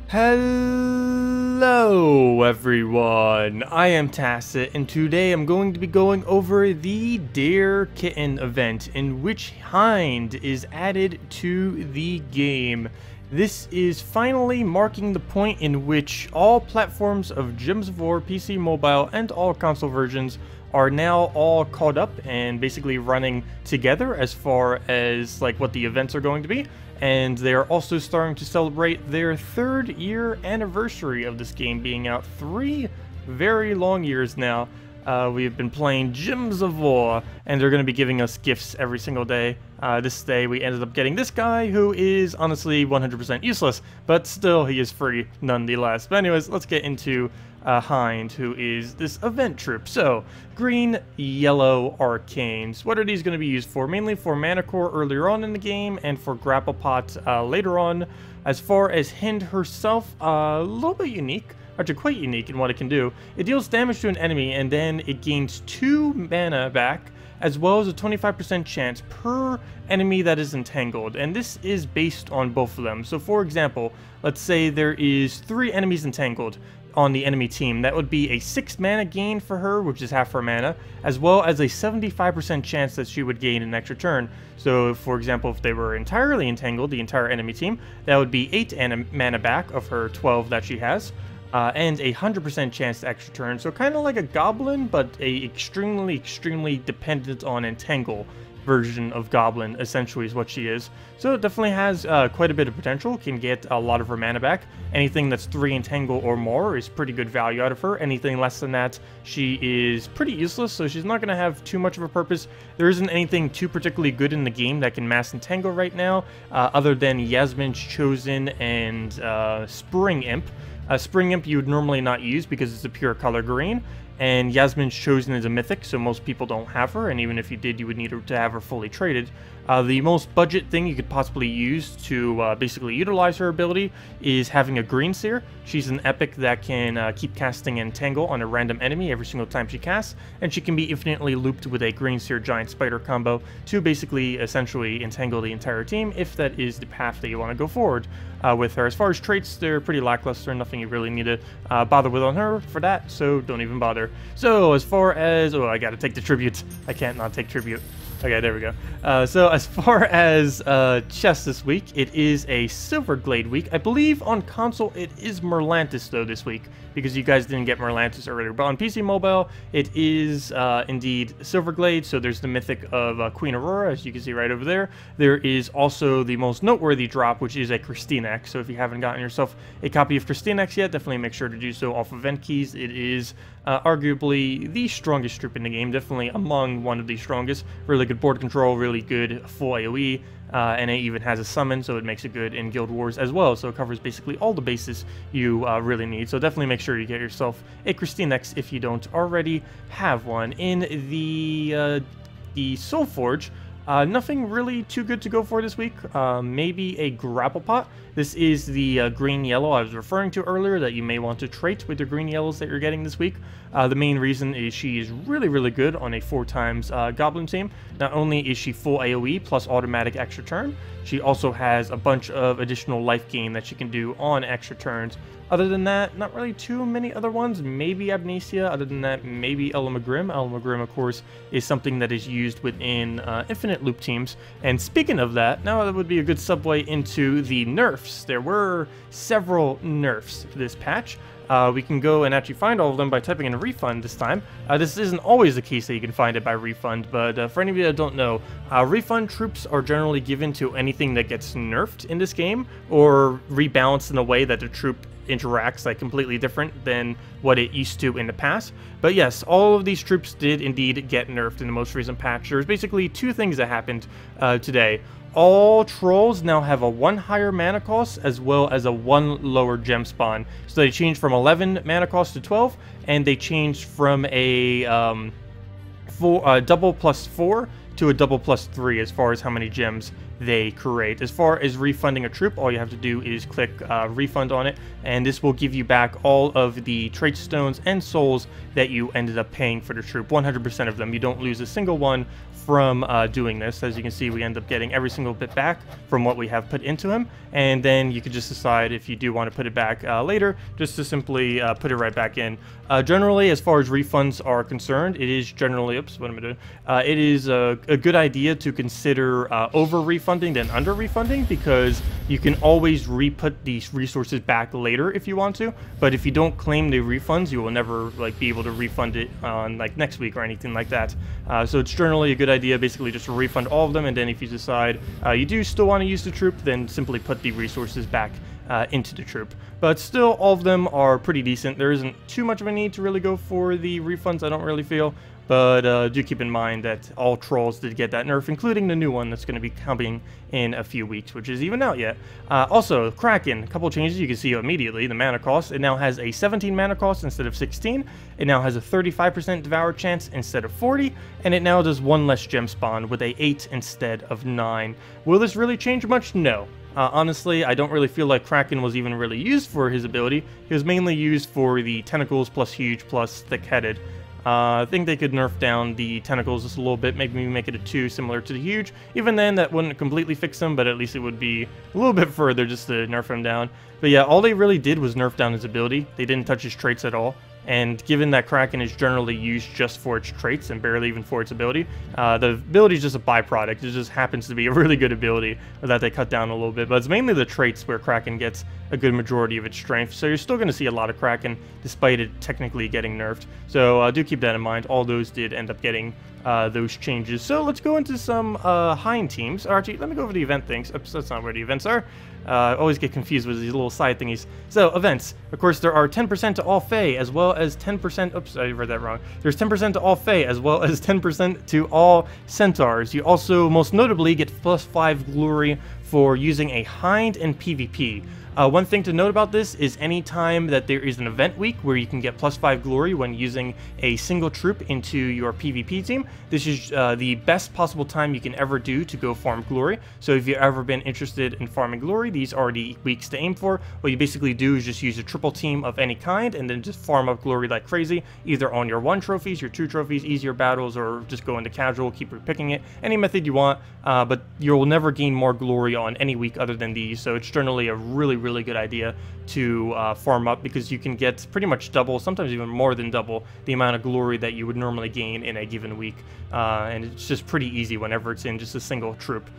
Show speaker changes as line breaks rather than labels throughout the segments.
Hello everyone, I am Tacet, and today I'm going to be going over the Dare Kitten event in which Hind is added to the game. This is finally marking the point in which all platforms of Gems of War, PC, mobile, and all console versions are now all caught up and basically running together as far as like what the events are going to be. And they are also starting to celebrate their 3rd year anniversary of this game being out 3 very long years now. We've been playing Gems of War, and they're going to be giving us gifts every single day. This day we ended up getting this guy, who is honestly 100% useless, but still he is free nonetheless. But anyways, let's get into Hind, who is this event troop. So, green, yellow, arcanes. What are these going to be used for? Mainly for mana core earlier on in the game, and for grapple pot later on. As far as Hind herself, a little bit unique. Actually quite unique in what it can do. It deals damage to an enemy, and then it gains 2 mana back, as well as a 25% chance per enemy that is entangled, and this is based on both of them. So for example, let's say there is 3 enemies entangled on the enemy team. That would be a 6 mana gain for her, which is half her mana, as well as a 75% chance that she would gain an extra turn. So for example, if they were entirely entangled, the entire enemy team, that would be 8 mana back of her 12 that she has. And a 100% chance to extra turn, so kind of like a goblin, but a extremely dependent on entangle version of goblin, essentially, is what she is. So it definitely has quite a bit of potential, can get a lot of her mana back. Anything that's 3 entangle or more is pretty good value out of her. Anything less than that, she is pretty useless, so she's not going to have too much of a purpose. There isn't anything too particularly good in the game that can mass entangle right now, other than Yasmin's Chosen and Spring Imp. Spring Imp you would normally not use because it's a pure color green, and Yasmin's Chosen is a mythic, so most people don't have her, and even if you did, you would need to have her fully traded. The most budget thing you could possibly use to basically utilize her ability is having a Green Seer. She's an epic that can keep casting Entangle on a random enemy every single time she casts, and she can be infinitely looped with a Green Seer Giant Spider combo to basically essentially entangle the entire team, if that is the path that you want to go forward with her. As far as traits, they're pretty lackluster, nothing you really need to bother with on her for that, so don't even bother. So as far as, oh, I gotta take the tribute. I can't not take tribute. Okay, there we go. So as far as chests this week, it is a Silverglade week. I believe on console it is Merlantis though this week, because you guys didn't get Merlantis earlier. But on PC Mobile, it is indeed Silverglade. So there's the mythic of Queen Aurora, as you can see right over there. There is also the most noteworthy drop, which is a Christinax. So if you haven't gotten yourself a copy of Christinax yet, definitely make sure to do so off event keys. It is arguably the strongest troop in the game, definitely among one of the strongest. Really good board control, really good full AoE, and it even has a summon, so it makes it good in Guild Wars as well. So it covers basically all the bases you really need. So definitely make sure you get yourself a Christinax if you don't already have one. In the Soul Forge, nothing really too good to go for this week. Maybe a grapple pot. This is the green yellow I was referring to earlier that you may want to trait with the green yellows that you're getting this week. The main reason is she is really good on a 4x goblin team. Not only is she full AoE plus automatic extra turn, she also has a bunch of additional life gain that she can do on extra turns. Other than that, not really too many other ones. Maybe Amnesia. Other than that, maybe Elamagrim. Elamagrim, of course, is something that is used within Infinite Loop teams. And speaking of that, now that would be a good segue into the nerfs. There were several nerfs for this patch. We can go and actually find all of them by typing in refund this time. This isn't always the case that you can find it by refund, but for any of you that don't know, refund troops are generally given to anything that gets nerfed in this game, or rebalanced in a way that the troop interacts like completely different than what it used to in the past. But yes, all of these troops did indeed get nerfed in the most recent patch. There's basically 2 things that happened today. All trolls now have a 1 higher mana cost as well as a 1 lower gem spawn. So they changed from 11 mana cost to 12, and they changed from a double +4 to a double +3 as far as how many gems they create. As far as refunding a troop, all you have to do is click refund on it, and this will give you back all of the trait stones and souls that you ended up paying for the troop, 100% of them. You don't lose a single one from doing this. As you can see, we end up getting every single bit back from what we have put into him, and then you could just decide if you do want to put it back later, just to simply put it right back in. Generally, as far as refunds are concerned, it is generally, oops, what am I doing? It is a good idea to consider over refunding than under refunding, because you can always re-put these resources back later if you want to, but if you don't claim the refunds, you will never like be able to refund it on like next week or anything like that. So it's generally a good idea basically just to refund all of them, and then if you decide you do still want to use the troop, then simply put the resources back into the troop. But still, all of them are pretty decent. There isn't too much of a need to really go for the refunds, I don't really feel. But do keep in mind that all trolls did get that nerf, including the new one that's going to be coming in a few weeks, which isn't even out yet. Also, Kraken, a couple changes you can see immediately. The mana cost, it now has a 17 mana cost instead of 16. It now has a 35% devour chance instead of 40, and it now does one less gem spawn with a 8 instead of 9. Will this really change much? No. Honestly, I don't really feel like Kraken was even really used for his ability. He was mainly used for the tentacles plus huge plus thick-headed. I think they could nerf down the tentacles just a little bit, maybe make it a 2 similar to the huge. Even then, that wouldn't completely fix him, but at least it would be a little bit further just to nerf him down. But yeah, all they really did was nerf down his ability. They didn't touch his traits at all. And given that Kraken is generally used just for its traits and barely even for its ability, the ability is just a byproduct. It just happens to be a really good ability that they cut down a little bit. But it's mainly the traits where Kraken gets a good majority of its strength. So you're still going to see a lot of Kraken despite it technically getting nerfed. So do keep that in mind. All those did end up getting those changes. So let's go into some Hind teams. Or actually, let me go over the event things. Oops, that's not where the events are. I always get confused with these little side thingies. So, events. Of course, there are 10% to all Fae, as well as 10%... Oops, I read that wrong. There's 10% to all Fae, as well as 10% to all Centaurs. You also, most notably, get +5 glory for using a Hind in PvP. One thing to note about this is anytime that there is an event week where you can get +5 glory when using a single troop into your PvP team, this is the best possible time you can ever do to go farm glory. So if you've ever been interested in farming glory, these are the weeks to aim for. What you basically do is just use a triple team of any kind and then just farm up glory like crazy, either on your 1 trophies, your 2 trophies, easier battles, or just go into casual, keep repicking it, any method you want, but you'll never gain more glory on any week other than these, so it's generally a really good idea to farm up, because you can get pretty much double, sometimes even more than double, the amount of glory that you would normally gain in a given week, and it's just pretty easy whenever it's in just a single troop.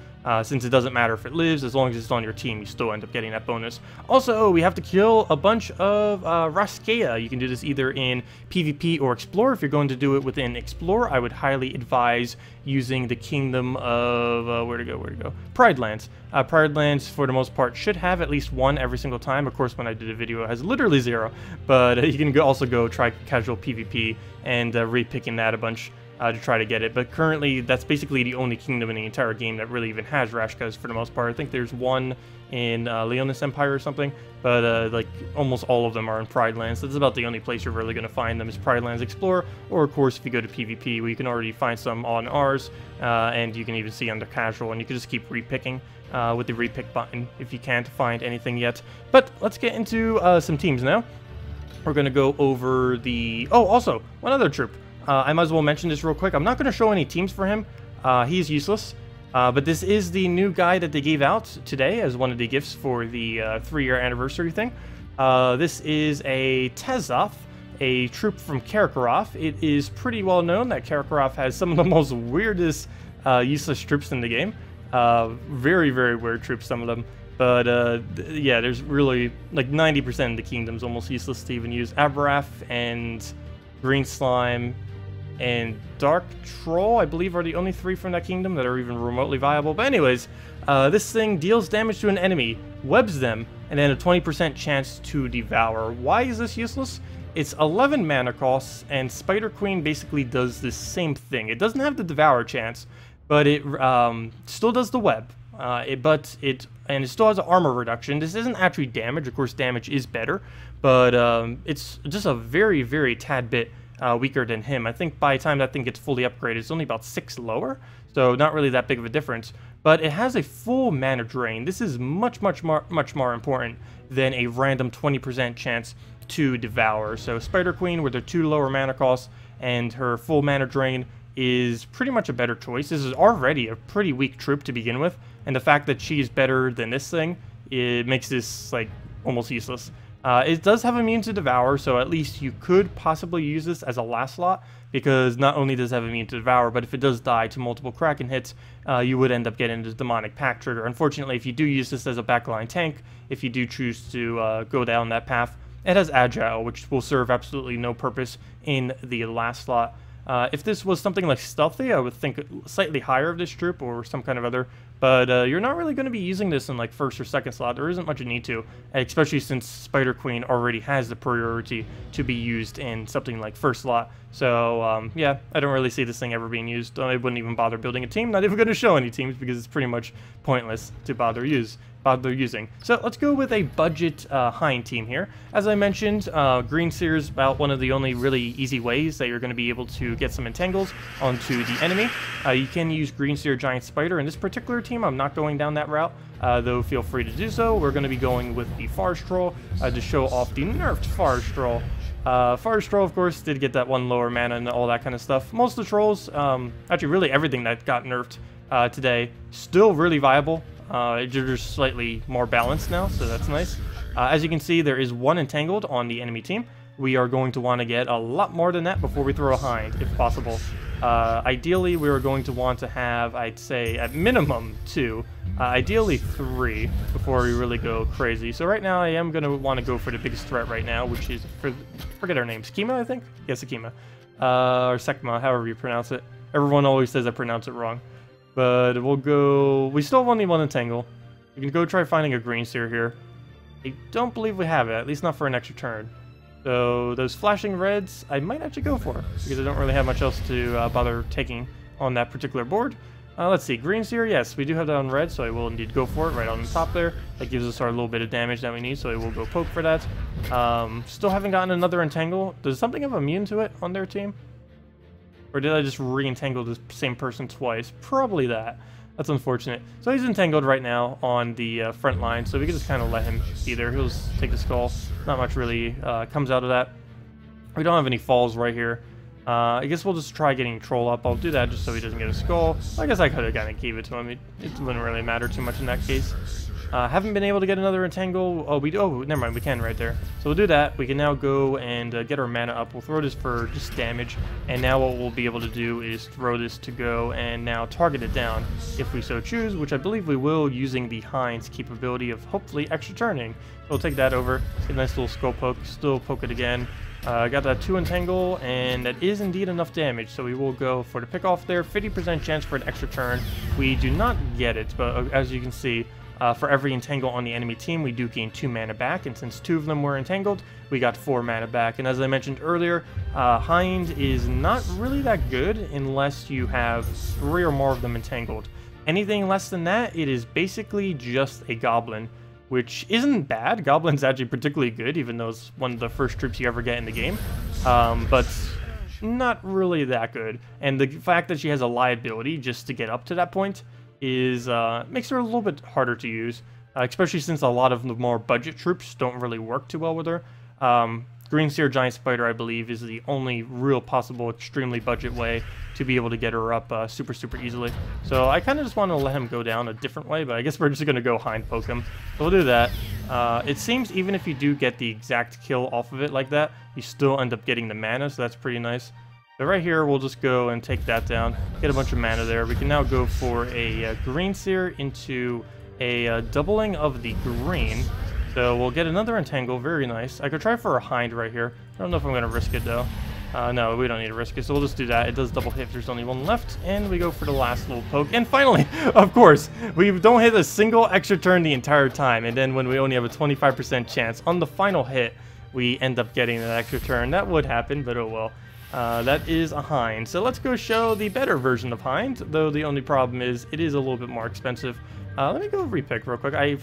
Since it doesn't matter if it lives, as long as it's on your team, you still end up getting that bonus. Also, we have to kill a bunch of Raskeia. You can do this either in PvP or Explore. If you're going to do it within Explore, I would highly advise using the Kingdom of, where to go? Pride Lands. Pride Lands, for the most part, should have at least 1 every single time. Of course, when I did a video, it has literally 0. But you can also go try casual PvP and re-picking that a bunch. To try to get it, but currently that's basically the only kingdom in the entire game that really even has Rashkas for the most part. I think there's one in Leonis Empire or something, but like almost all of them are in Pride Lands. That's about the only place you're really going to find them is Pride Lands Explore, or of course if you go to PvP, where you can already find some on ours, and you can even see under casual, and you can just keep repicking with the repick button if you can't find anything yet. But let's get into some teams now. We're going to go over the... Oh, also, one other troop. I might as well mention this real quick. I'm not going to show any teams for him. He's useless. But this is the new guy that they gave out today as one of the gifts for the 3-year anniversary thing. This is a Tacet, a troop from Karkaroth. It is pretty well known that Karkaroth has some of the most weirdest useless troops in the game. Very weird troops, some of them. But yeah, there's really like 90% of the kingdom's almost useless to even use. Aberrath and Green Slime and Dark Troll, I believe, are the only 3 from that kingdom that are even remotely viable. But anyways, this thing deals damage to an enemy, webs them, and then a 20% chance to devour. Why is this useless? It's 11 mana costs, and Spider Queen basically does the same thing. It doesn't have the devour chance, but it still does the web. It still has an armor reduction. This isn't actually damage. Of course, damage is better, but it's just a very tad bit weaker than him. I think by the time that thing gets fully upgraded, it's only about 6 lower, so not really that big of a difference. but it has a full mana drain. This is much more important than a random 20% chance to devour. So Spider Queen with her 2 lower mana costs and her full mana drain is pretty much a better choice. This is already a pretty weak troop to begin with, and the fact that she's better than this thing, it makes this like almost useless. It does have immune to devour, so at least you could possibly use this as a last slot, because not only does it have immune to devour, but if it does die to multiple Kraken hits, you would end up getting the demonic pack trigger. Unfortunately, if you do use this as a backline tank, if you do choose to go down that path, it has agile, which will serve absolutely no purpose in the last slot. If this was something like stealthy, I would think slightly higher of this troop or some kind of other, but you're not really going to be using this in like first or second slot. There isn't much need to, especially since Spider Queen already has the priority to be used in something like first slot. So yeah, I don't really see this thing ever being used. I wouldn't even bother building a team, not even going to show any teams, because it's pretty much pointless to bother using. So let's go with a budget Hind team here. As I mentioned, Green Seer is about one of the only really easy ways that you're going to be able to get some entangles onto the enemy. You can use Green Seer Giant Spider. In this particular team, I'm not going down that route, though feel free to do so. We're going to be going with the Forest Troll to show off the nerfed Forest Troll. Forest Troll, of course, did get that 1 lower mana and all that kind of stuff. Most of the trolls, actually really everything that got nerfed today, still really viable. They're just slightly more balanced now, so that's nice. As you can see, there is 1 entangled on the enemy team. We are going to want to get a lot more than that before we throw a Hind, if possible. Ideally, we are going to want to have, I'd say, at minimum 2, ideally 3, before we really go crazy. So right now, I am going to want to go for the biggest threat right now, which is, forget our names, Kima, I think? Yes, Akima. Or Sekma, however you pronounce it. Everyone always says I pronounce it wrong. But we'll go... We still only want to entangle. We can go try finding a Green Seer here. I don't believe we have it, at least not for an extra turn. So those flashing reds, I might actually go for, because I don't really have much else to bother taking on that particular board. Let's see, Green Seer, yes, we do have that on red, so I will indeed go for it right on the top there. That gives us our little bit of damage that we need, so I will go poke for that. Still haven't gotten another entangle. Does something have immune to it on their team? Or did I just re-entangle the same person twice? Probably that. That's unfortunate. So he's entangled right now on the front line, so we can just kind of let him be there. He'll just take the skull. Not much really comes out of that. We don't have any falls right here. I guess we'll just try getting Troll up. I'll do that just so he doesn't get a skull. I guess I could have kind of gave it to him. It wouldn't really matter too much in that case. Haven't been able to get another entangle. Oh, never mind, we can right there. So we'll do that. We can now go and get our mana up. We'll throw this for just damage, and now what we'll be able to do is throw this to go and now target it down if we so choose, which I believe we will, using the Hind's capability of hopefully extra turning. So we'll take that over, get a nice little skull poke, still poke it again. Got that 2 entangle, and that is indeed enough damage, so we will go for the pick off there. 50% chance for an extra turn. We do not get it, but as you can see, for every entangle on the enemy team, we do gain 2 mana back, and since 2 of them were entangled, we got 4 mana back. And as I mentioned earlier, Hind is not really that good unless you have 3 or more of them entangled. Anything less than that, it is basically just a Goblin, which isn't bad. Goblin's actually particularly good, even though it's one of the first troops you ever get in the game, but not really that good. And the fact that she has a liability just to get up to that point is makes her a little bit harder to use, especially since a lot of the more budget troops don't really work too well with her. Green Seer Giant Spider, I believe, is the only real possible extremely budget way to be able to get her up super easily. So I kind of just want to let him go down a different way, but I guess we're just going to go Hind poke him. So we'll do that. It seems even if you do get the exact kill off of it like that, you still end up getting the mana, so that's pretty nice. So right here, we'll just go and take that down, get a bunch of mana there. We can now go for a Green Seer into a doubling of the green. So we'll get another entangle, very nice. I could try for a Hind right here. I don't know if I'm going to risk it though. No, we don't need to risk it, so we'll just do that. It does double hit if there's only 1 left, and we go for the last little poke. And finally, of course, we don't hit a single extra turn the entire time, and then when we only have a 25% chance, on the final hit, we end up getting an extra turn. That would happen, but oh well. That is a Hind. So let's go show the better version of Hind, though the only problem is it is a little bit more expensive. Let me go repick real quick. I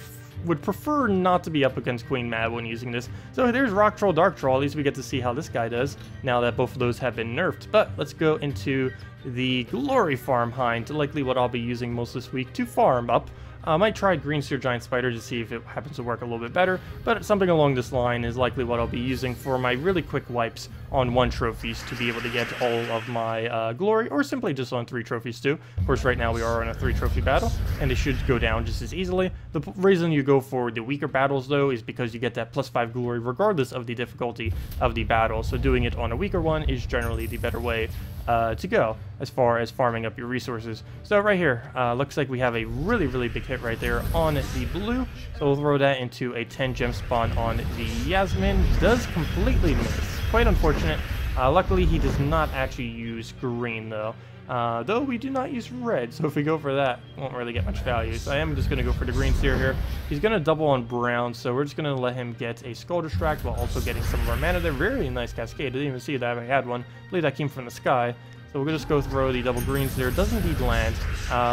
would prefer not to be up against Queen Mab when using this. So there's Rock Troll, Dark Troll. At least we get to see how this guy does now that both of those have been nerfed. But let's go into the Glory Farm Hind, likely what I'll be using most this week to farm up. I might try Green Seer Giant Spider to see if it happens to work a little bit better, but something along this line is likely what I'll be using for my really quick wipes on 1 trophies to be able to get all of my glory, or simply just on 3 trophies too. Of course, right now we are in a 3 trophy battle, and they should go down just as easily. The reason you go for the weaker battles though is because you get that +5 glory regardless of the difficulty of the battle, so doing it on a weaker one is generally the better way to go as far as farming up your resources. So right here, looks like we have a really big hit right there on the blue, so we'll throw that into a 10 gem spawn on the Yasmin. Does completely miss, quite unfortunate. Luckily he does not actually use green though. Though we do not use red, so if we go for that, won't really get much value. So I am just going to go for the green seer here. He's going to double on brown, so we're just going to let him get a Skull Distract while also getting some of our mana there. Very nice cascade. Didn't even see that I had one. I believe that came from the sky. So we're going to just go throw the double greens there. It does indeed land.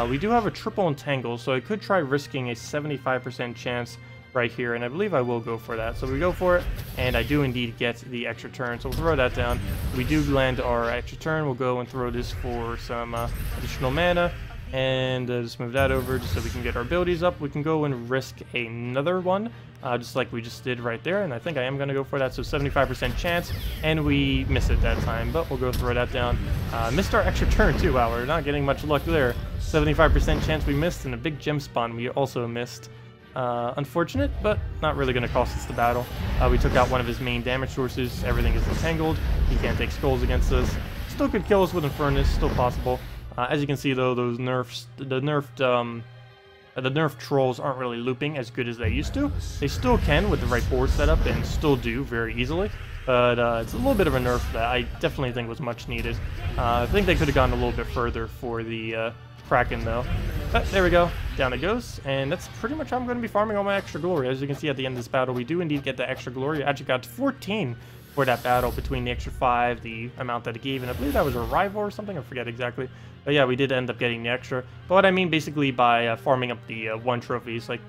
We do have a triple entangle, so I could try risking a 75% chance right here, and I believe I will go for that. So we go for it, and I do indeed get the extra turn, so we'll throw that down. We do land our extra turn. We'll go and throw this for some additional mana, and just move that over just so we can get our abilities up. We can go and risk another one, just like we just did right there, and I think I am going to go for that. So 75% chance, and we miss it that time, but we'll go throw that down. Missed our extra turn too. Wow, we're not getting much luck there. 75% chance we missed, and a big gem spawn we also missed. Unfortunate, but not really going to cost us the battle. We took out one of his main damage sources. Everything is entangled. He can't take skulls against us. Still could kill us with Infernus, still possible. As you can see though, those the nerfed trolls aren't really looping as good as they used to. They still can with the right board setup and still do very easily. But it's a little bit of a nerf that I definitely think was much needed. I think they could have gone a little bit further for the Kraken though. But there we go, down it goes, and that's pretty much how I'm going to be farming all my extra glory. As you can see at the end of this battle, we do indeed get the extra glory. I actually got 14 for that battle between the extra 5, the amount that it gave, and I believe that was a rival or something, I forget exactly. But yeah, we did end up getting the extra. But what I mean basically by farming up the 1 trophies, like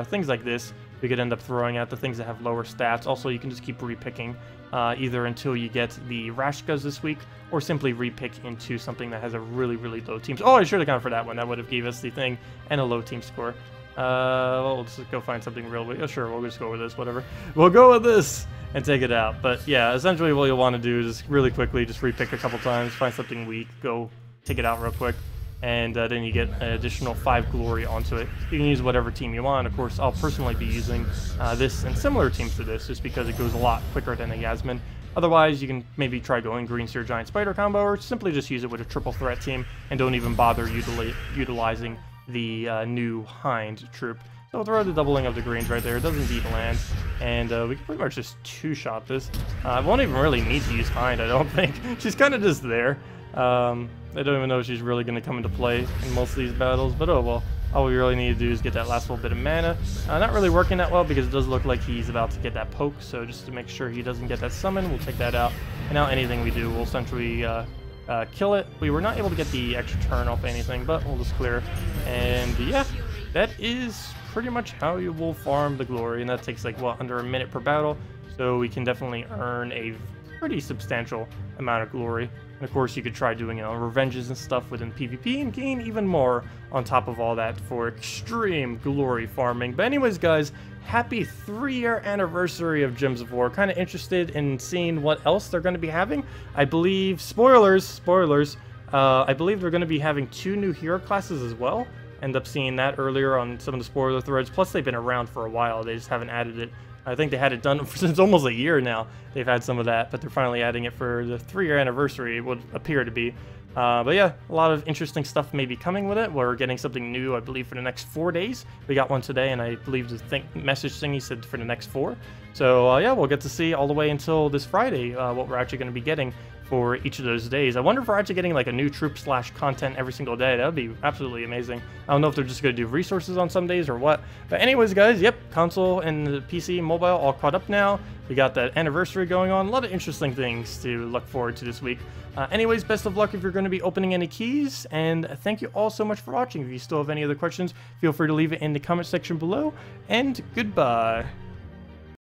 things like this, we could end up throwing out the things that have lower stats. Also, you can just keep repicking either until you get the Rashkas this week, or simply repick into something that has a really low team. Oh, I should have gone for that one. That would have gave us the thing and a low team score. Well, let's just go find something real. Oh, sure, we'll just go with this, whatever. We'll go with this and take it out. But yeah, essentially what you'll want to do is just really quickly just repick a couple times, find something weak, go take it out real quick, and then you get an additional 5 glory onto it. You can use whatever team you want. Of course, I'll personally be using this and similar teams to this, just because it goes a lot quicker than a Yasmin. Otherwise, you can maybe try going Green Seer Giant Spider combo, or simply just use it with a triple threat team, and don't even bother utilizing the new Hind troop. So we'll throw the doubling of the greens right there. It does indeed land, and we can pretty much just two-shot this. I won't even really need to use Hind, I don't think. She's kind of just there. I don't even know if she's really going to come into play in most of these battles, but oh well. All we really need to do is get that last little bit of mana. Not really working that well because it does look like he's about to get that poke, so just to make sure he doesn't get that summon, we'll take that out. And now anything we do will essentially kill it. We were not able to get the extra turn off anything, but we'll just clear. And yeah, that is pretty much how you will farm the glory, and that takes like, what, under a minute per battle, so we can definitely earn a pretty substantial amount of glory. And of course, you could try doing, revenges and stuff within PvP and gain even more on top of all that for extreme glory farming. But anyways, guys, happy 3-year anniversary of Gems of War. Kind of interested in seeing what else they're going to be having. I believe, spoilers, I believe they're going to be having 2 new hero classes as well. End up seeing that earlier on some of the spoiler threads. Plus, they've been around for a while. They just haven't added it. I think they had it done since almost a year now. They've had some of that, but they're finally adding it for the 3-year anniversary, it would appear to be. But yeah, a lot of interesting stuff may be coming with it. We're getting something new, I believe, for the next 4 days. We got one today, and I believe the message thingy said for the next 4. So yeah, we'll get to see all the way until this Friday what we're actually going to be getting for each of those days. I wonder if we're actually getting like a new troop / content every single day. That would be absolutely amazing. I don't know if they're just going to do resources on some days or what. But anyways, guys, yep, console and the PC, mobile, all caught up now. We got that anniversary going on. A lot of interesting things to look forward to this week. Anyways, best of luck if you're going to be opening any keys. And thank you all so much for watching. If you still have any other questions, feel free to leave it in the comment section below. And goodbye.